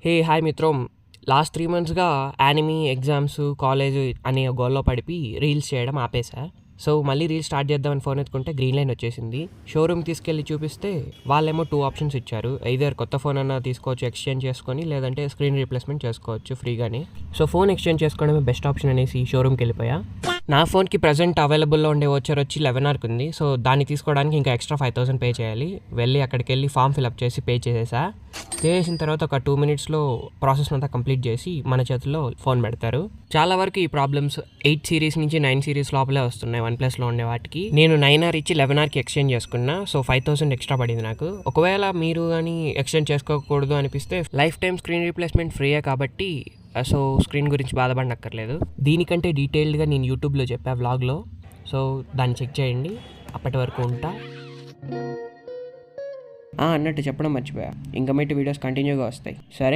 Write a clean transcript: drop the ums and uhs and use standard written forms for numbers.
హే hi మిత్రం. Last 3 మంత్స్‌గా anime, exams, college అనే గోలలో పడిపోయి రీల్స్ చేయడం ఆపేసా. సో, మళ్ళీ రీల్స్ స్టార్ట్ చేద్దామని ఫోన్ ఎత్తుకుంటే గ్రీన్ లైన్ వచ్చేసింది. షోరూమ్‌కి తీసుకెళ్ళి చూపిస్తే వాళ్ళేమో 2 ఆప్షన్స్ ఇచ్చారు. ఎయిదర్ కొత్త ఫోన్ అన్నా తీసుకోవచ్చు ఎక్స్చేంజ్ చేసుకొని, లేదంటే స్క్రీన్ రీప్లేస్‌మెంట్ చేసుకోవచ్చు ఫ్రీగానే. సో, ఫోన్ ఎక్స్చేంజ్ చేసుకోవడమే బెస్ట్ ఆప్షన్ అనేసి షోరూమ్‌కి వెళ్ళిపోయా. నా ఫోన్‌కి ప్రెజెంట్ అవైలబుల్‌లో ఉండే వోచర్ వచ్చి 11 ఉంది. సో, దాన్ని తీసుకోవడానికి ఇంకా ఎక్స్ట్రా 5,000 పే చేయాలి. వెళ్ళి అక్కడికెళ్ళి ఫామ్ ఫిలప్ చేసి పే చేసేసా. పే చేసిన తర్వాత ఒక 2 మినిట్స్‌లో ప్రాసెస్ అంతా కంప్లీట్ చేసి మన చేతుల్లో ఫోన్ పెడతారు. చాలా వరకు ఈ ప్రాబ్లమ్స్ 8 సిరీస్ నుంచి 9 సిరీస్ లోపలే వస్తున్నాయి వన్ ప్లస్‌లో ఉండే వాటికి. నేను 9R ఇచ్చి 11Rకి ఎక్స్చేంజ్ చేసుకున్నా. సో, 5,000 ఎక్స్ట్రా పడింది నాకు. ఒకవేళ మీరు కానీ ఎక్స్చేంజ్ చేసుకోకూడదు అనిపిస్తే లైఫ్ టైం స్క్రీన్ రీప్లేస్మెంట్ ఫ్రీయే కాబట్టి సో, స్క్రీన్ గురించి బాధపడనక్కర్లేదు. దీనికంటే డీటెయిల్డ్గా నేను యూట్యూబ్లో చెప్పా వ్లాగ్లో. సో, దాన్ని చెక్ చేయండి. అప్పటి వరకు ఉంటా. అన్నట్టు చెప్పడం మర్చిపోయా. ఇంకా మీటి వీడియోస్ కంటిన్యూగా వస్తాయి. సరే.